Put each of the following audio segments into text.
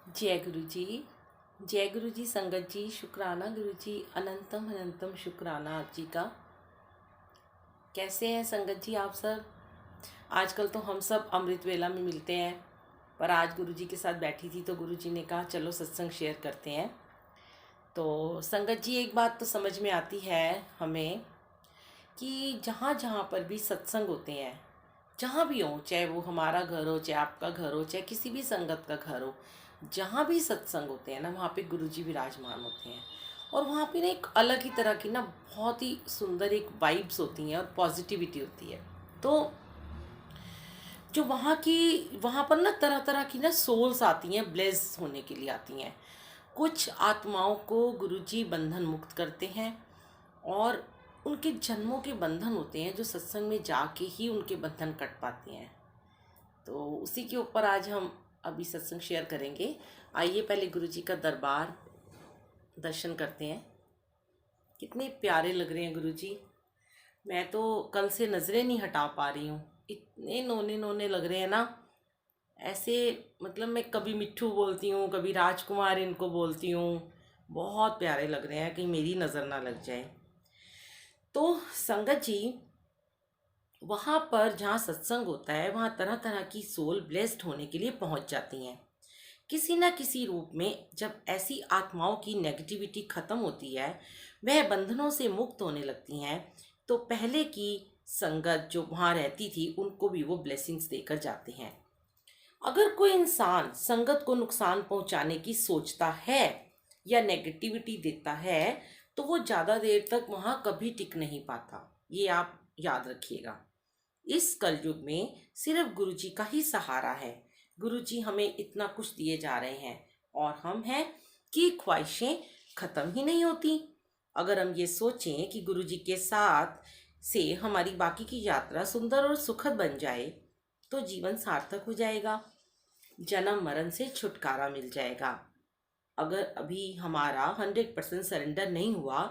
जय गुरु जी। जय गुरु जी। संगत जी, शुक्राना गुरु जी, अनंतम अनंतम शुक्राना आप जी का। कैसे हैं संगत जी आप सब? आजकल तो हम सब अमृत वेला में मिलते हैं, पर आज गुरु जी के साथ बैठी थी तो गुरु जी ने कहा चलो सत्संग शेयर करते हैं। तो संगत जी, एक बात तो समझ में आती है हमें कि जहाँ जहाँ पर भी सत्संग होते हैं, जहाँ भी हो, चाहे वो हमारा घर हो, चाहे आपका घर हो, चाहे किसी भी संगत का घर हो, जहाँ भी सत्संग होते हैं ना, वहाँ पे गुरुजी विराजमान होते हैं। और वहाँ पे ना एक अलग ही तरह की ना बहुत ही सुंदर एक वाइब्स होती हैं और पॉजिटिविटी होती है। तो जो वहाँ पर ना तरह तरह की ना सोल्स आती हैं, ब्लेस होने के लिए आती हैं। कुछ आत्माओं को गुरुजी बंधन मुक्त करते हैं और उनके जन्मों के बंधन होते हैं जो सत्संग में जाके ही उनके बंधन कट पाते हैं। तो उसी के ऊपर आज हम अभी सत्संग शेयर करेंगे। आइए पहले गुरु जी का दरबार दर्शन करते हैं। कितने प्यारे लग रहे हैं गुरु जी। मैं तो कल से नज़रें नहीं हटा पा रही हूँ, इतने नोने नोने लग रहे हैं ना। ऐसे मतलब मैं कभी मिट्ठू बोलती हूँ, कभी राजकुमार इनको बोलती हूँ। बहुत प्यारे लग रहे हैं, कहीं मेरी नज़र ना लग जाए। तो संगत जी, वहाँ पर जहाँ सत्संग होता है वहाँ तरह तरह की सोल ब्लेस्ड होने के लिए पहुँच जाती हैं किसी न किसी रूप में। जब ऐसी आत्माओं की नेगेटिविटी खत्म होती है, वह बंधनों से मुक्त होने लगती हैं, तो पहले की संगत जो वहाँ रहती थी उनको भी वो ब्लेसिंग्स देकर जाते हैं। अगर कोई इंसान संगत को नुकसान पहुंचाने की सोचता है या नेगेटिविटी देता है, तो वो ज़्यादा देर तक वहाँ कभी टिक नहीं पाता। ये आप याद रखिएगा। इस कलयुग में सिर्फ गुरुजी का ही सहारा है। गुरुजी हमें इतना कुछ दिए जा रहे हैं और हम हैं कि ख्वाहिशें खत्म ही नहीं होती। अगर हम ये सोचें कि गुरुजी के साथ से हमारी बाकी की यात्रा सुंदर और सुखद बन जाए, तो जीवन सार्थक हो जाएगा, जन्म मरण से छुटकारा मिल जाएगा। अगर अभी हमारा 100% सरेंडर नहीं हुआ,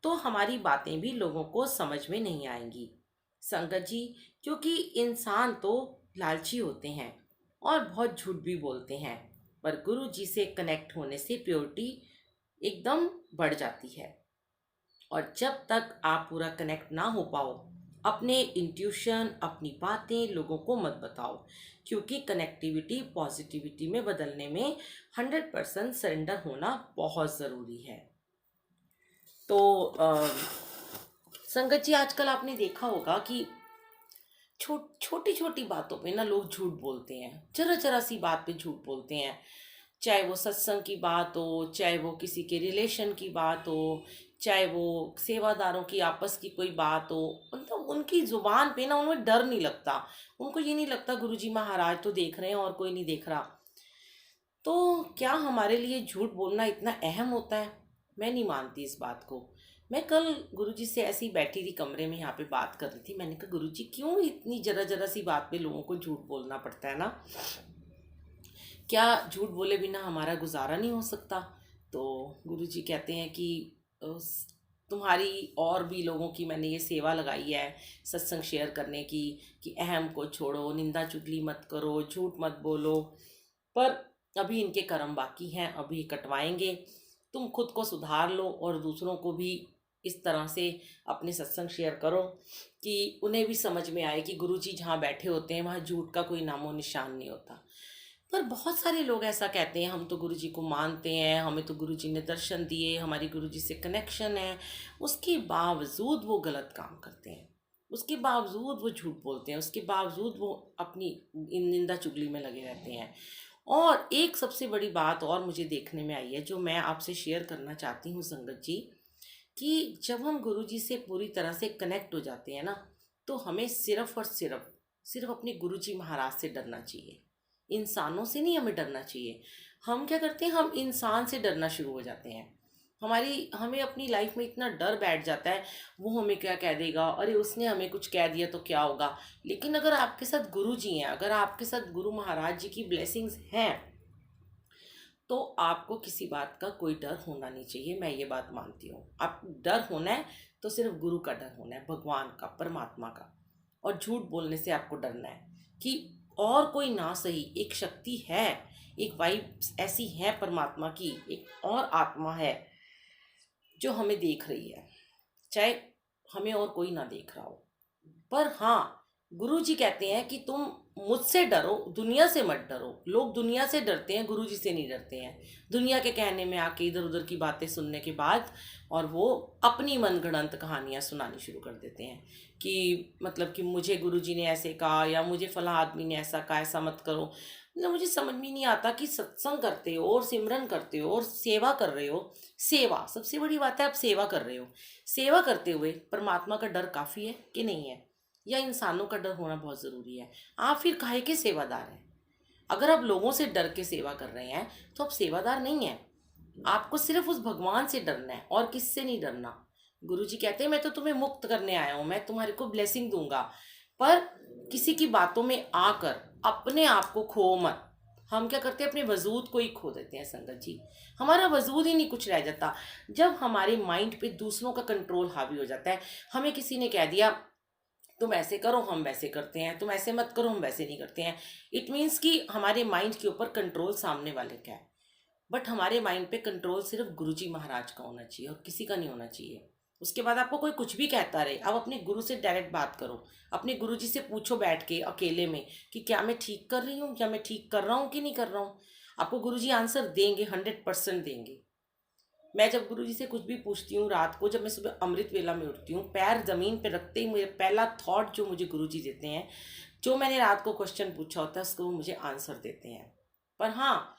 तो हमारी बातें भी लोगों को समझ में नहीं आएंगी। संगत जी, क्योंकि इंसान तो लालची होते हैं और बहुत झूठ भी बोलते हैं, पर गुरु जी से कनेक्ट होने से प्योरिटी एकदम बढ़ जाती है। और जब तक आप पूरा कनेक्ट ना हो पाओ, अपने इंट्यूशन, अपनी बातें लोगों को मत बताओ, क्योंकि कनेक्टिविटी पॉजिटिविटी में बदलने में 100% सरेंडर होना बहुत ज़रूरी है। तो संगत जी, आजकल आपने देखा होगा कि छोटी छोटी बातों पे ना लोग झूठ बोलते हैं, जरा जरा सी बात पे झूठ बोलते हैं। चाहे वो सत्संग की बात हो, चाहे वो किसी के रिलेशन की बात हो, चाहे वो सेवादारों की आपस की कोई बात हो, मतलब उनकी जुबान पे ना उन्हें डर नहीं लगता। उनको ये नहीं लगता गुरुजी महाराज तो देख रहे हैं और कोई नहीं देख रहा। तो क्या हमारे लिए झूठ बोलना इतना अहम होता है? मैं नहीं मानती इस बात को। मैं कल गुरुजी से ऐसी बैठी थी कमरे में, यहाँ पे बात कर रही थी। मैंने कहा गुरुजी, क्यों इतनी जरा जरा सी बात पे लोगों को झूठ बोलना पड़ता है ना? क्या झूठ बोले बिना हमारा गुजारा नहीं हो सकता? तो गुरुजी कहते हैं कि तुम्हारी और भी लोगों की मैंने ये सेवा लगाई है सत्संग शेयर करने की, कि अहम को छोड़ो, निंदा चुगली मत करो, झूठ मत बोलो। पर अभी इनके कर्म बाकी हैं, अभी कटवाएंगे। तुम खुद को सुधार लो और दूसरों को भी इस तरह से अपने सत्संग शेयर करो कि उन्हें भी समझ में आए कि गुरुजी जहाँ बैठे होते हैं वहाँ झूठ का कोई नामो निशान नहीं होता। पर बहुत सारे लोग ऐसा कहते हैं, हम तो गुरुजी को मानते हैं, हमें तो गुरुजी ने दर्शन दिए, हमारी गुरुजी से कनेक्शन है, उसके बावजूद वो गलत काम करते हैं, उसके बावजूद वो झूठ बोलते हैं, उसके बावजूद वो अपनी इन निंदा चुगली में लगे रहते हैं। और एक सबसे बड़ी बात और मुझे देखने में आई है, जो मैं आपसे शेयर करना चाहती हूँ संगत जी, कि जब हम गुरुजी से पूरी तरह से कनेक्ट हो जाते हैं ना, तो हमें सिर्फ और सिर्फ अपने गुरुजी महाराज से डरना चाहिए। इंसानों से नहीं हमें डरना चाहिए। हम क्या करते हैं, हम इंसान से डरना शुरू हो जाते हैं। हमें अपनी लाइफ में इतना डर बैठ जाता है, वो हमें क्या कह देगा, अरे उसने हमें कुछ कह दिया तो क्या होगा। लेकिन अगर आपके साथ गुरु जी हैं, अगर आपके साथ गुरु महाराज जी की ब्लेसिंग्स हैं, तो आपको किसी बात का कोई डर होना नहीं चाहिए। मैं ये बात मानती हूँ। आप डर होना है तो सिर्फ गुरु का डर होना है, भगवान का, परमात्मा का। और झूठ बोलने से आपको डरना है कि और कोई ना सही, एक शक्ति है, एक वाइब ऐसी है परमात्मा की, एक और आत्मा है जो हमें देख रही है, चाहे हमें और कोई ना देख रहा हो। पर हाँ, गुरु जी कहते हैं कि तुम मुझसे डरो, दुनिया से मत डरो। लोग दुनिया से डरते हैं, गुरु जी से नहीं डरते हैं। दुनिया के कहने में आके इधर उधर की बातें सुनने के बाद और वो अपनी मनगढ़ंत कहानियां सुनानी शुरू कर देते हैं कि मतलब कि मुझे गुरु जी ने ऐसे कहा या मुझे फला आदमी ने ऐसा कहा, ऐसा मत करो। मतलब मुझे समझ में नहीं आता कि सत्संग करते हो और सिमरन करते हो और सेवा कर रहे हो। सेवा सबसे बड़ी बात है, आप सेवा कर रहे हो। सेवा करते हुए परमात्मा का डर काफ़ी है कि नहीं है, या इंसानों का डर होना बहुत ज़रूरी है? आप फिर काहे के सेवादार हैं? अगर आप लोगों से डर के सेवा कर रहे हैं तो आप सेवादार नहीं हैं। आपको सिर्फ उस भगवान से डरना है और किससे नहीं डरना। गुरु जी कहते हैं मैं तो तुम्हें मुक्त करने आया हूँ, मैं तुम्हारे को ब्लेसिंग दूंगा, पर किसी की बातों में आकर अपने आप को खो मत। हम क्या करते हैं, अपने वजूद को ही खो देते हैं संगत जी। हमारा वजूद ही नहीं कुछ रह जाता जब हमारे माइंड पे दूसरों का कंट्रोल हावी हो जाता है। हमें किसी ने कह दिया तुम ऐसे करो, हम वैसे करते हैं, तुम ऐसे मत करो, हम वैसे नहीं करते हैं। इट मीन्स कि हमारे माइंड के ऊपर कंट्रोल सामने वाले का है, बट हमारे माइंड पे कंट्रोल सिर्फ गुरुजी महाराज का होना चाहिए और किसी का नहीं होना चाहिए। उसके बाद आपको कोई कुछ भी कहता रहे, आप अपने गुरु से डायरेक्ट बात करो। अपने गुरु जी से पूछो बैठ के अकेले में कि क्या मैं ठीक कर रही हूँ, क्या मैं ठीक कर रहा हूँ कि नहीं कर रहा हूँ। आपको गुरु जी आंसर देंगे, 100% देंगे। मैं जब गुरु जी से कुछ भी पूछती हूँ रात को, जब मैं सुबह अमृत वेला में उठती हूँ, पैर ज़मीन पे रखते ही मुझे पहला थॉट जो मुझे गुरु जी देते हैं, जो मैंने रात को क्वेश्चन पूछा होता है उसको वो मुझे आंसर देते हैं। पर हाँ,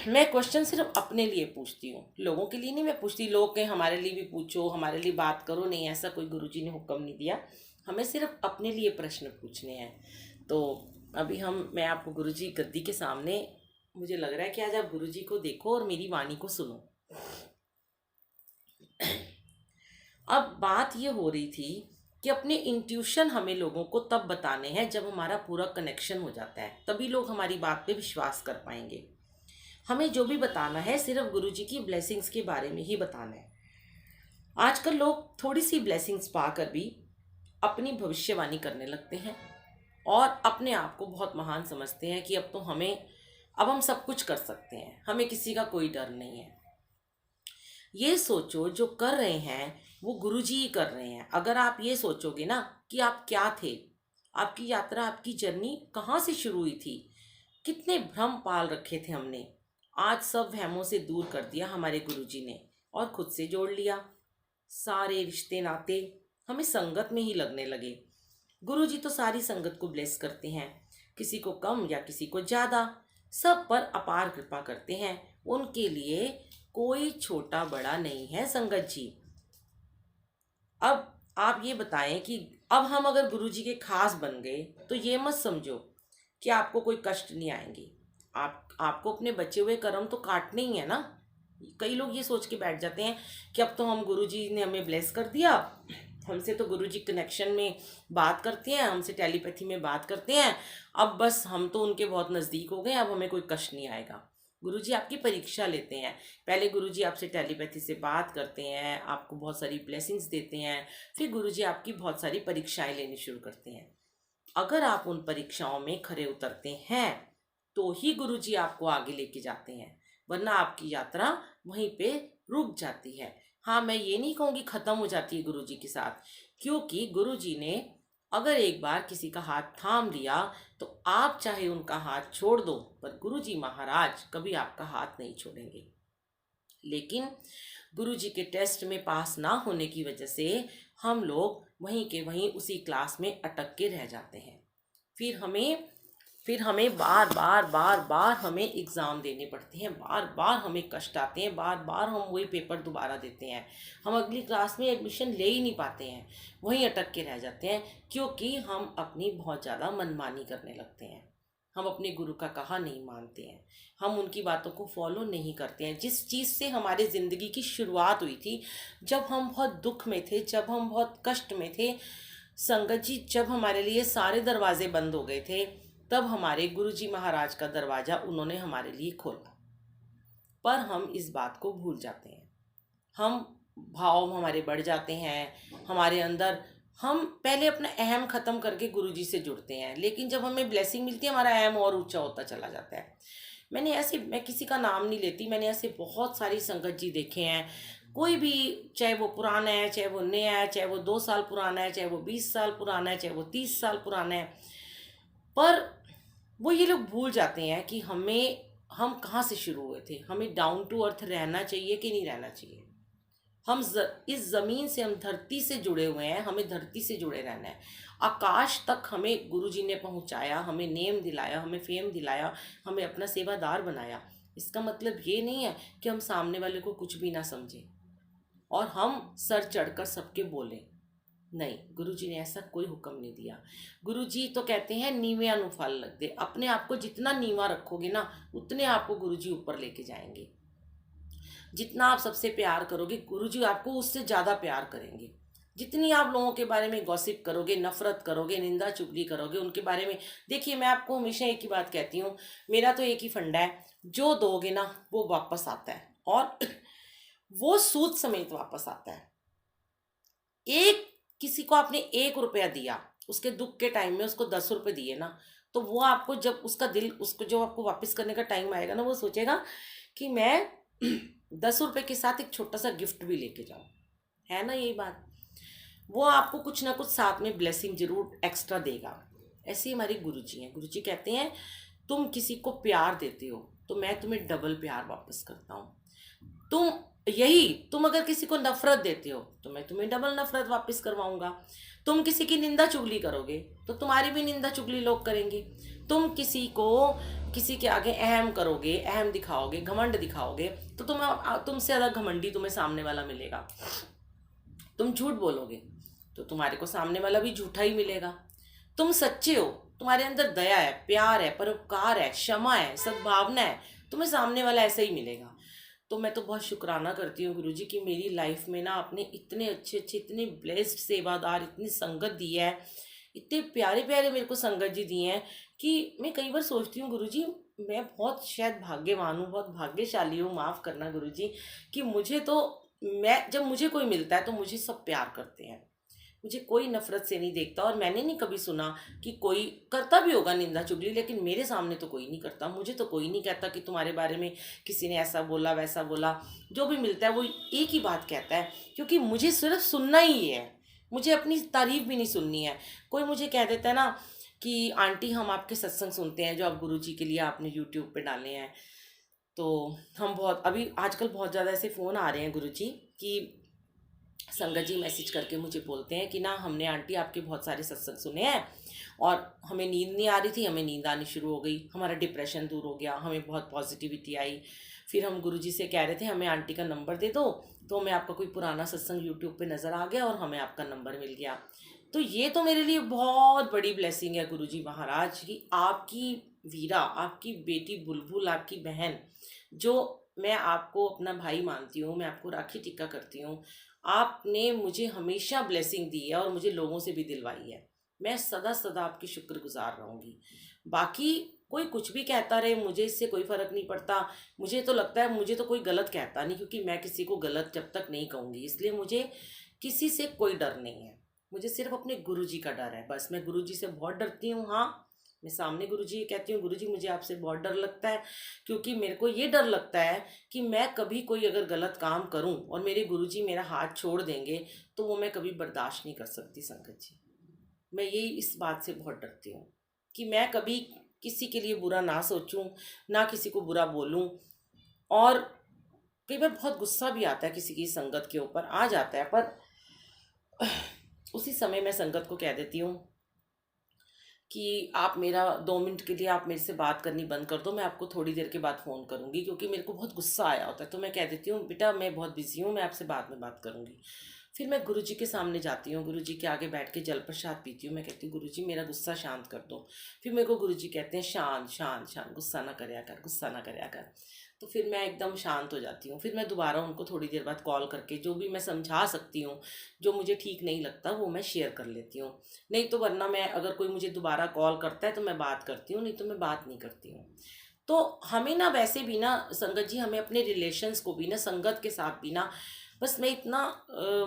मैं क्वेश्चन सिर्फ अपने लिए पूछती हूँ, लोगों के लिए नहीं मैं पूछती। लोग कहें हमारे लिए भी पूछो, हमारे लिए बात करो, नहीं, ऐसा कोई गुरुजी ने हुक्म नहीं दिया। हमें सिर्फ अपने लिए प्रश्न पूछने हैं। तो अभी मैं आपको गुरुजी गद्दी के सामने, मुझे लग रहा है कि आज आप गुरुजी को देखो और मेरी वाणी को सुनो। अब बात ये हो रही थी कि अपने इंट्यूशन हमें लोगों को तब बताने हैं जब हमारा पूरा कनेक्शन हो जाता है, तभी लोग हमारी बात पे विश्वास कर पाएंगे। हमें जो भी बताना है सिर्फ गुरुजी की ब्लेसिंग्स के बारे में ही बताना है। आजकल लोग थोड़ी सी ब्लेसिंग्स पाकर भी अपनी भविष्यवाणी करने लगते हैं और अपने आप को बहुत महान समझते हैं कि अब हम सब कुछ कर सकते हैं, हमें किसी का कोई डर नहीं है। ये सोचो जो कर रहे हैं वो गुरुजी ही कर रहे हैं। अगर आप ये सोचोगे ना कि आप क्या थे, आपकी यात्रा, आपकी जर्नी कहाँ से शुरू हुई थी, कितने भ्रम पाल रखे थे हमने, आज सब वहमों से दूर कर दिया हमारे गुरुजी ने और खुद से जोड़ लिया। सारे रिश्ते नाते हमें संगत में ही लगने लगे। गुरुजी तो सारी संगत को ब्लेस करते हैं, किसी को कम या किसी को ज़्यादा, सब पर अपार कृपा करते हैं। उनके लिए कोई छोटा बड़ा नहीं है संगत जी। अब आप ये बताएं कि अब हम अगर गुरुजी के खास बन गए तो ये मत समझो कि आपको कोई कष्ट नहीं आएंगे। आपको अपने बचे हुए कर्म तो काटने ही है ना। कई लोग ये सोच के बैठ जाते हैं कि अब तो हम गुरुजी ने हमें ब्लेस कर दिया, हमसे तो गुरुजी कनेक्शन में बात करते हैं, हमसे टेलीपैथी में बात करते हैं, अब बस हम तो उनके बहुत नज़दीक हो गए, अब हमें कोई कष्ट नहीं आएगा। गुरुजी आपकी परीक्षा लेते हैं। पहले गुरुजी आपसे टेलीपैथी से बात करते हैं, आपको बहुत सारी ब्लेसिंग्स देते हैं, फिर गुरुजी आपकी बहुत सारी परीक्षाएं लेनी शुरू करते हैं। अगर आप उन परीक्षाओं में खरे उतरते हैं तो ही गुरुजी आपको आगे लेके जाते हैं, वरना आपकी यात्रा वहीं पे रुक जाती है। हाँ, मैं ये नहीं कहूँगी ख़त्म हो जाती है गुरुजी के साथ, क्योंकि गुरुजी ने अगर एक बार किसी का हाथ थाम लिया तो आप चाहे उनका हाथ छोड़ दो, पर गुरुजी महाराज कभी आपका हाथ नहीं छोड़ेंगे। लेकिन गुरुजी के टेस्ट में पास ना होने की वजह से हम लोग वहीं के वहीं उसी क्लास में अटक के रह जाते हैं। फिर हमें बार बार बार बार हमें एग्ज़ाम देने पड़ते हैं, बार बार हमें कष्ट आते हैं, बार बार हम वही पेपर दोबारा देते हैं, हम अगली क्लास में एडमिशन ले ही नहीं पाते हैं, वहीं अटक के रह जाते हैं, क्योंकि हम अपनी बहुत ज़्यादा मनमानी करने लगते हैं। हम अपने गुरु का कहा नहीं मानते हैं, हम उनकी बातों को फॉलो नहीं करते हैं। जिस चीज़ से हमारे ज़िंदगी की शुरुआत हुई थी, जब हम बहुत दुख में थे, जब हम बहुत कष्ट में थे संगत जी, जब हमारे लिए सारे दरवाजे बंद हो गए थे, तब हमारे गुरुजी महाराज का दरवाज़ा उन्होंने हमारे लिए खोला। पर हम इस बात को भूल जाते हैं, हम भाव हमारे बढ़ जाते हैं हमारे अंदर। हम पहले अपना अहम ख़त्म करके गुरुजी से जुड़ते हैं, लेकिन जब हमें ब्लेसिंग मिलती है हमारा अहम और ऊंचा होता चला जाता है। मैंने ऐसे, मैं किसी का नाम नहीं लेती, मैंने ऐसे बहुत सारी संगत जी देखे हैं। कोई भी, चाहे वो पुराना है, चाहे वो नया है, चाहे वो 2 साल पुराना है, चाहे वो 20 साल पुराना है, चाहे वो 30 साल पुराना है, पर वो ये लोग भूल जाते हैं कि हम कहाँ से शुरू हुए थे। हमें डाउन टू अर्थ रहना चाहिए कि नहीं रहना चाहिए। इस ज़मीन से, हम धरती से जुड़े हुए हैं, हमें धरती से जुड़े रहना है। आकाश तक हमें गुरुजी ने पहुंचाया, हमें नेम दिलाया, हमें फेम दिलाया, हमें अपना सेवादार बनाया। इसका मतलब ये नहीं है कि हम सामने वाले को कुछ भी ना समझें और हम सर चढ़कर सबके बोलें। नहीं, गुरुजी ने ऐसा कोई हुक्म नहीं दिया। गुरुजी तो कहते हैं नीवियां नु फल लग दे। अपने आप को जितना नीवा रखोगे ना, उतने आपको गुरुजी ऊपर लेके जाएंगे। जितना आप सबसे प्यार करोगे, गुरुजी आपको उससे ज़्यादा प्यार करेंगे। जितनी आप लोगों के बारे में गॉसिप करोगे, नफरत करोगे, निंदा चुगली करोगे उनके बारे में, देखिए मैं आपको हमेशा एक ही बात कहती हूँ, मेरा तो एक ही फंडा है, जो दोगे ना वो वापस आता है, और वो सूद समेत वापस आता है। एक किसी को आपने 1 रुपया दिया, उसके दुख के टाइम में उसको 10 रुपये दिए ना, तो वो आपको जब उसका दिल, उसको जब आपको वापस करने का टाइम आएगा ना, वो सोचेगा कि मैं 10 रुपये के साथ एक छोटा सा गिफ्ट भी लेके जाऊँ। है ना यही बात। वो आपको कुछ ना कुछ साथ में ब्लेसिंग जरूर एक्स्ट्रा देगा। ऐसे ही हमारे गुरुजी हैं। गुरुजी कहते हैं तुम किसी को प्यार देते हो तो मैं तुम्हें डबल प्यार वापस करता हूँ। तुम अगर किसी को नफरत देते हो तो मैं तुम्हें डबल नफरत वापस करवाऊंगा। तुम किसी की निंदा चुगली करोगे तो तुम्हारी भी निंदा चुगली लोग करेंगे। तुम किसी के आगे अहम करोगे, अहम दिखाओगे, घमंड दिखाओगे, तो तुमसे ज़्यादा घमंडी तुम्हें सामने वाला मिलेगा। तुम झूठ बोलोगे तो तुम्हारे को सामने वाला भी झूठा ही मिलेगा। तुम सच्चे हो, तुम्हारे अंदर दया है, प्यार है, परोपकार है, क्षमा है, सद्भावना है, तुम्हें सामने वाला ऐसा ही मिलेगा। तो मैं तो बहुत शुक्राना करती हूँ गुरुजी कि मेरी लाइफ में ना आपने इतने अच्छे अच्छे, इतने ब्लेस्ड सेवादार, इतनी संगत दी है, इतने प्यारे प्यारे मेरे को संगत जी दिए हैं कि मैं कई बार सोचती हूँ गुरुजी मैं बहुत शायद भाग्यवान हूँ, बहुत भाग्यशाली हूँ, माफ़ करना गुरुजी, कि जब मुझे कोई मिलता है तो मुझे सब प्यार करते हैं, मुझे कोई नफरत से नहीं देखता। और मैंने नहीं कभी सुना कि कोई करता भी होगा निंदा चुगली, लेकिन मेरे सामने तो कोई नहीं करता। मुझे तो कोई नहीं कहता कि तुम्हारे बारे में किसी ने ऐसा बोला वैसा बोला। जो भी मिलता है वो एक ही बात कहता है, क्योंकि मुझे सिर्फ सुनना ही है, मुझे अपनी तारीफ भी नहीं सुननी है। कोई मुझे कह देता है ना कि आंटी हम आपके सत्संग सुनते हैं जो आप गुरुजी के लिए आपने यूट्यूब पे डाले हैं, तो हम बहुत, अभी आजकल बहुत ज़्यादा ऐसे फ़ोन आ रहे हैं गुरुजी कि संगत जी मैसेज करके मुझे बोलते हैं कि ना हमने आंटी आपके बहुत सारे सत्संग सुने हैं और हमें नींद नहीं आ रही थी, हमें नींद आनी शुरू हो गई, हमारा डिप्रेशन दूर हो गया, हमें बहुत पॉजिटिविटी आई। फिर हम गुरुजी से कह रहे थे हमें आंटी का नंबर दे दो, तो हमें आपका कोई पुराना सत्संग यूट्यूब पे नज़र आ गया और हमें आपका नंबर मिल गया। तो ये तो मेरे लिए बहुत बड़ी ब्लेसिंग है गुरुजी महाराज की, आपकी वीरा, आपकी बेटी बुलबुल, आपकी बहन, जो मैं आपको अपना भाई मानती हूँ, मैं आपको राखी टिक्का करती हूँ, आपने मुझे हमेशा ब्लेसिंग दी है और मुझे लोगों से भी दिलवाई है। मैं सदा सदा आपकी शुक्रगुजार रहूँगी। बाकी कोई कुछ भी कहता रहे, मुझे इससे कोई फ़र्क नहीं पड़ता। मुझे तो लगता है मुझे तो कोई गलत कहता नहीं, क्योंकि मैं किसी को गलत जब तक नहीं कहूँगी, इसलिए मुझे किसी से कोई डर नहीं है। मुझे सिर्फ अपने गुरुजी का डर है, बस। मैं गुरुजी से बहुत डरती हूँ। हाँ, मैं सामने गुरुजी कहती हूँ गुरुजी मुझे आपसे बहुत डर लगता है, क्योंकि मेरे को ये डर लगता है कि मैं कभी कोई अगर गलत काम करूं और मेरे गुरुजी मेरा हाथ छोड़ देंगे तो वो मैं कभी बर्दाश्त नहीं कर सकती संगत जी। मैं यही इस बात से बहुत डरती हूँ कि मैं कभी किसी के लिए बुरा ना सोचूं, ना किसी को बुरा बोलूं। और कई बार बहुत गुस्सा भी आता है किसी की संगत के ऊपर, आ जाता है, पर उसी समय मैं संगत को कह देती हूँ कि आप मेरा 2 मिनट के लिए आप मेरे से बात करनी बंद कर दो, मैं आपको थोड़ी देर के बाद फ़ोन करूँगी, क्योंकि मेरे को बहुत गुस्सा आया होता है। तो मैं कह देती हूँ बेटा मैं बहुत बिज़ी हूँ, मैं आपसे बाद में बात करूँगी। फिर मैं गुरुजी के सामने जाती हूँ, गुरुजी के आगे बैठ के जल प्रसाद पीती हूँ। मैं कहती हूँ गुरुजी मेरा गुस्सा शांत कर दो। फिर मेरे को गुरुजी कहते हैं शांत शांत शांत, गुस्सा ना करया कर, गुस्सा ना करया कर। तो फिर मैं एकदम शांत हो जाती हूँ। फिर मैं दोबारा उनको थोड़ी देर बाद कॉल करके जो भी मैं समझा सकती हूँ, जो मुझे ठीक नहीं लगता वो मैं शेयर कर लेती हूँ। नहीं तो वरना मैं, अगर कोई मुझे दोबारा कॉल करता है तो मैं बात करती हूँ, नहीं तो मैं बात नहीं करती हूँ। तो हमें ना वैसे भी ना संगत जी, हमें अपने रिलेशंस को भी ना, संगत के साथ भी ना, बस मैं इतना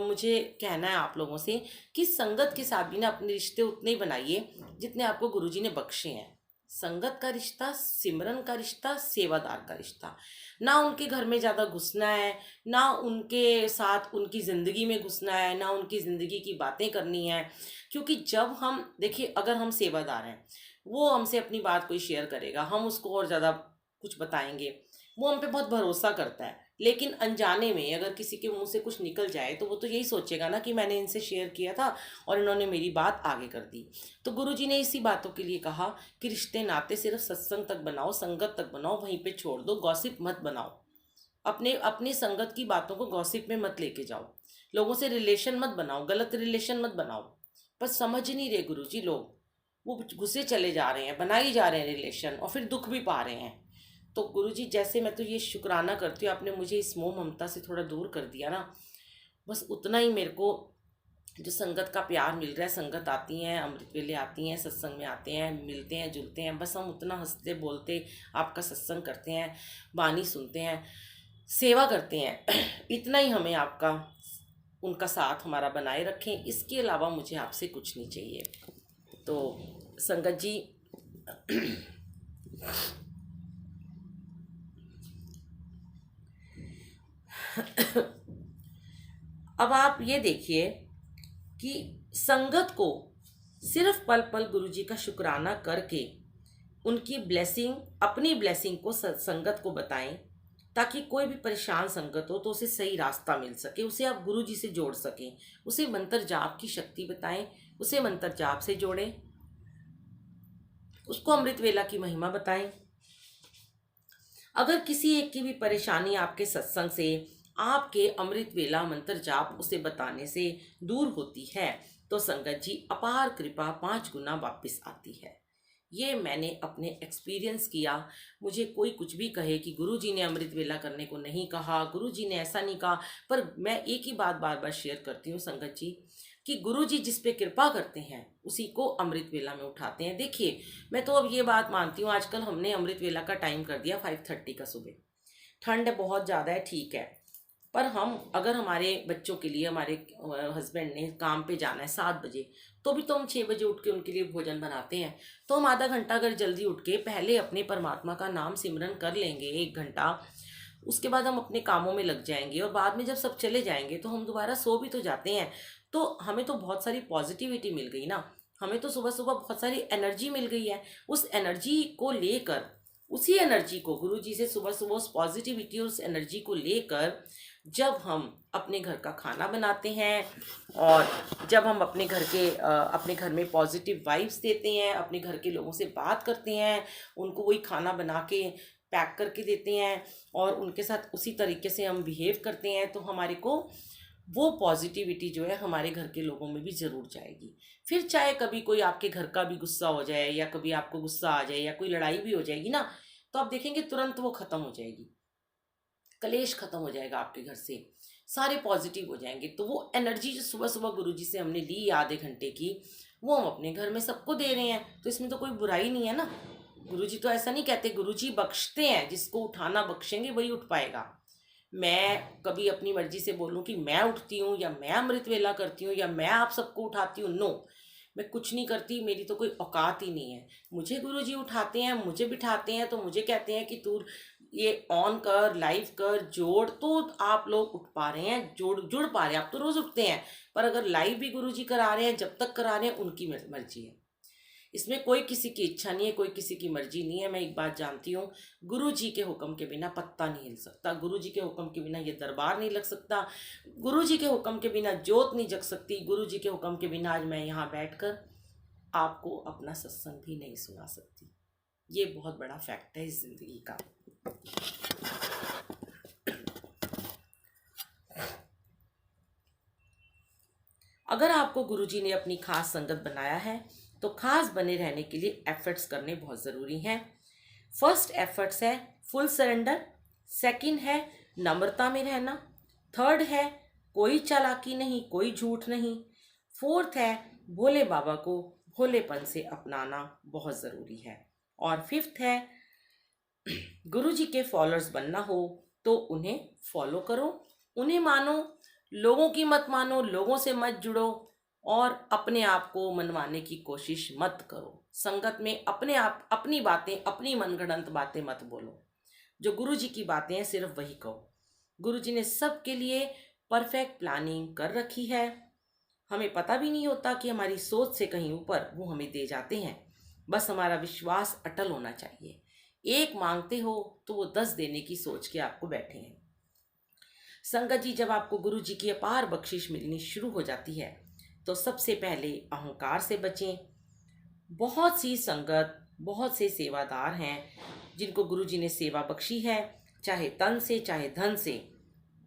मुझे कहना है आप लोगों से कि संगत के साथ भी ना अपने रिश्ते उतने ही बनाइए जितने आपको गुरुजी ने बख्शे हैं। संगत का रिश्ता, सिमरन का रिश्ता, सेवादार का रिश्ता। ना उनके घर में ज़्यादा घुसना है, ना उनके साथ उनकी ज़िंदगी में घुसना है, ना उनकी ज़िंदगी की बातें करनी है। क्योंकि जब हम देखिए, अगर हम सेवादार हैं, वो हमसे अपनी बात कोई शेयर करेगा, हम उसको और ज़्यादा कुछ बताएंगे, वो हम पे बहुत भरोसा करता है। लेकिन अनजाने में अगर किसी के मुंह से कुछ निकल जाए तो वो तो यही सोचेगा ना कि मैंने इनसे शेयर किया था और इन्होंने मेरी बात आगे कर दी। तो गुरुजी ने इसी बातों के लिए कहा कि रिश्ते नाते सिर्फ सत्संग तक बनाओ, संगत तक बनाओ, वहीं पे छोड़ दो, गॉसिप मत बनाओ। अपने अपनी संगत की बातों को गॉसिप में मत लेके जाओ, लोगों से रिलेशन मत बनाओ, गलत रिलेशन मत बनाओ। पर समझ नहीं रहे गुरुजी लोग, वो घुसे चले जा रहे हैं, बनाई जा रहे हैं रिलेशन और फिर दुख भी पा रहे हैं। तो गुरुजी, जैसे मैं तो ये शुक्राना करती हूँ, आपने मुझे इस मोह ममता से थोड़ा दूर कर दिया ना, बस उतना ही मेरे को जो संगत का प्यार मिल रहा है। संगत आती हैं, अमृत वेले आती हैं, सत्संग में आते हैं, मिलते हैं, जुलते हैं, बस हम उतना हंसते बोलते आपका सत्संग करते हैं, वाणी सुनते हैं, सेवा करते हैं। इतना ही हमें आपका, उनका साथ हमारा बनाए रखें। इसके अलावा मुझे आपसे कुछ नहीं चाहिए। तो संगत जी, अब आप ये देखिए कि संगत को सिर्फ पल पल गुरुजी का शुक्राना करके उनकी ब्लेसिंग, अपनी ब्लेसिंग को संगत को बताएं, ताकि कोई भी परेशान संगत हो तो उसे सही रास्ता मिल सके, उसे आप गुरुजी से जोड़ सकें, उसे मंत्र जाप की शक्ति बताएं, उसे मंत्र जाप से जोड़ें, उसको अमृत वेला की महिमा बताएं। अगर किसी एक की भी परेशानी आपके सत्संग से, आपके अमृत वेला मंत्र जाप उसे बताने से दूर होती है, तो संगत जी अपार कृपा 5 गुना वापस आती है। ये मैंने अपने एक्सपीरियंस किया। मुझे कोई कुछ भी कहे कि गुरुजी ने अमृत वेला करने को नहीं कहा, गुरुजी ने ऐसा नहीं कहा, पर मैं एक ही बात बार बार शेयर करती हूँ संगत जी, कि गुरुजी जिस पे कृपा करते हैं उसी को अमृत वेला में उठाते हैं। देखिए, मैं तो अब ये बात मानती हूँ, आजकल हमने अमृत वेला का टाइम कर दिया 5:30 का सुबह। ठंड बहुत ज़्यादा है, ठीक है, पर हम अगर हमारे बच्चों के लिए, हमारे हस्बैंड ने काम पे जाना है 7 बजे, तो भी तो हम 6 बजे उठ के उनके लिए भोजन बनाते हैं। तो हम आधा घंटा अगर जल्दी उठ के पहले अपने परमात्मा का नाम सिमरन कर लेंगे 1 घंटा, उसके बाद हम अपने कामों में लग जाएंगे और बाद में जब सब चले जाएंगे तो हम दोबारा सो भी तो जाते हैं। तो हमें तो बहुत सारी पॉजिटिविटी मिल गई ना, हमें तो सुबह सुबह बहुत सारी एनर्जी मिल गई है। उस एनर्जी को लेकर, उसी एनर्जी को गुरुजी से सुबह सुबह उस पॉजिटिविटी और उस एनर्जी को लेकर जब हम अपने घर का खाना बनाते हैं और जब हम अपने घर में पॉजिटिव वाइब्स देते हैं, अपने घर के लोगों से बात करते हैं, उनको वही खाना बना के पैक करके देते हैं और उनके साथ उसी तरीके से हम बिहेव करते हैं, तो हमारे को वो पॉजिटिविटी जो है हमारे घर के लोगों में भी ज़रूर जाएगी। फिर चाहे कभी कोई आपके घर का भी गुस्सा हो जाए, या कभी आपको गुस्सा आ जाए, या कोई लड़ाई भी हो जाएगी ना, तो आप देखेंगे तुरंत वो ख़त्म हो जाएगी, कलेश खत्म हो जाएगा आपके घर से, सारे पॉजिटिव हो जाएंगे। तो वो एनर्जी जो सुबह सुबह गुरुजी से हमने ली आधे घंटे की, वो हम अपने घर में सबको दे रहे हैं, तो इसमें तो कोई बुराई नहीं है ना। गुरुजी तो ऐसा नहीं कहते, गुरुजी बख्शते हैं, जिसको उठाना बख्शेंगे वही उठ पाएगा। मैं कभी अपनी मर्जी से बोलूं कि मैं उठती हूँ या मैं अमृत वेला करती हूँ या मैं आप सबको उठाती हूँ, नो, मैं कुछ नहीं करती, मेरी तो कोई औकात ही नहीं है। मुझे गुरुजी उठाते हैं, मुझे बिठाते हैं, तो मुझे कहते हैं कि तू ये ऑन कर, लाइव कर, जोड़, तो आप लोग उठ पा रहे हैं, जुड़ पा रहे हैं। आप तो रोज उठते हैं, पर अगर लाइव भी गुरुजी करा रहे हैं, जब तक करा रहे हैं उनकी मर्जी है, इसमें कोई किसी की इच्छा नहीं है, कोई किसी की मर्जी नहीं है। मैं एक बात जानती हूँ, गुरु जी के हुक्म के बिना पत्ता नहीं हिल सकता, गुरु जी के हुक्म के बिना ये दरबार नहीं लग सकता, गुरु जी के हुक्म के बिना जोत नहीं जग सकती, गुरु जी के हुक्म के बिना आज मैं यहाँ बैठकर आपको अपना सत्संग भी नहीं सुना सकती। ये बहुत बड़ा फैक्ट है इस जिंदगी का। अगर आपको गुरुजी ने अपनी खास संगत बनाया है तो खास बने रहने के लिए एफर्ट्स करने बहुत ज़रूरी हैं। फर्स्ट एफर्ट्स है फुल सरेंडर, सेकंड है नम्रता में रहना, थर्ड है कोई चालाकी नहीं, कोई झूठ नहीं, फोर्थ है भोले बाबा को भोलेपन से अपनाना बहुत ज़रूरी है, और फिफ्थ है गुरुजी के फॉलोअर्स बनना हो तो उन्हें फॉलो करो, उन्हें मानो, लोगों की मत मानो, लोगों से मत जुड़ो, और अपने आप को मनवाने की कोशिश मत करो। संगत में अपने आप अपनी बातें, अपनी मनगढ़ंत बातें मत बोलो। जो गुरु जी की बातें हैं सिर्फ वही कहो। गुरु जी ने सबके लिए परफेक्ट प्लानिंग कर रखी है। हमें पता भी नहीं होता कि हमारी सोच से कहीं ऊपर वो हमें दे जाते हैं। बस हमारा विश्वास अटल होना चाहिए। एक मांगते हो तो वो 10 देने की सोच के आपको बैठे हैं। संगत जी, जब आपको गुरु जी की अपार बख्शिश मिलनी शुरू हो जाती है तो सबसे पहले अहंकार से बचें। बहुत सी संगत, बहुत से सेवादार हैं जिनको गुरु जी ने सेवा बख्शी है, चाहे तन से चाहे धन से।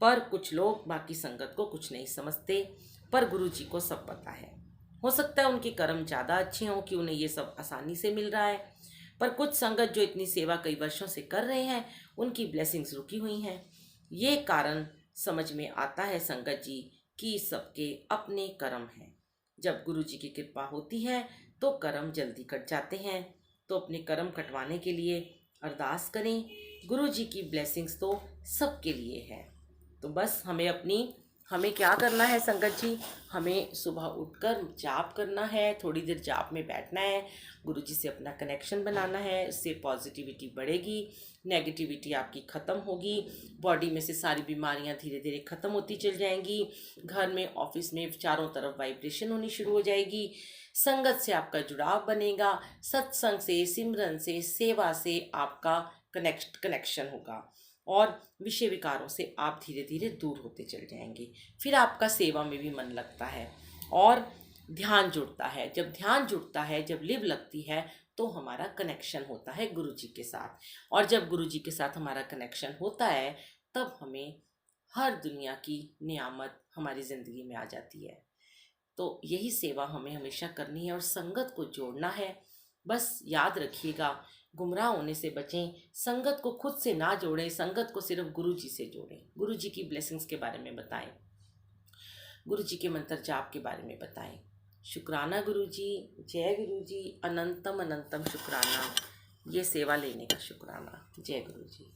पर कुछ लोग बाकी संगत को कुछ नहीं समझते, पर गुरु जी को सब पता है। हो सकता है उनके कर्म ज़्यादा अच्छे हों कि उन्हें ये सब आसानी से मिल रहा है, पर कुछ संगत जो इतनी सेवा कई वर्षों से कर रहे हैं उनकी ब्लेसिंग्स रुकी हुई हैं। ये कारण समझ में आता है संगत जी कि सबके अपने कर्म हैं। जब गुरु जी की कृपा होती है तो कर्म जल्दी कट जाते हैं। तो अपने कर्म कटवाने के लिए अरदास करें। गुरु जी की ब्लेसिंग्स तो सबके लिए है। तो बस हमें क्या करना है संगत जी, हमें सुबह उठकर जाप करना है, थोड़ी देर जाप में बैठना है, गुरु जी से अपना कनेक्शन बनाना है। इससे पॉजिटिविटी बढ़ेगी, नेगेटिविटी आपकी ख़त्म होगी, बॉडी में से सारी बीमारियां धीरे धीरे ख़त्म होती चल जाएंगी। घर में, ऑफिस में चारों तरफ वाइब्रेशन होनी शुरू हो जाएगी। संगत से आपका जुड़ाव बनेगा, सत्संग से, सिमरन से, सेवा से आपका कनेक्शन होगा और विषय विकारों से आप धीरे धीरे दूर होते चल जाएंगे। फिर आपका सेवा में भी मन लगता है और ध्यान जुड़ता है। जब ध्यान जुड़ता है, जब लिव लगती है तो हमारा कनेक्शन होता है गुरु जी के साथ। और जब गुरु जी के साथ हमारा कनेक्शन होता है तब हमें हर दुनिया की नियामत हमारी ज़िंदगी में आ जाती है। तो यही सेवा हमें हमेशा करनी है और संगत को जोड़ना है। बस याद रखिएगा, गुमराह होने से बचें, संगत को खुद से ना जोड़ें, संगत को सिर्फ गुरु जी से जोड़ें। गुरु जी की ब्लेसिंग्स के बारे में बताएं, गुरु जी के मंत्र जाप के बारे में बताएं। शुक्राना गुरु जी, जय गुरु जी, अनंतम अनंतम शुक्राना। ये सेवा लेने का शुक्राना। जय गुरु जी।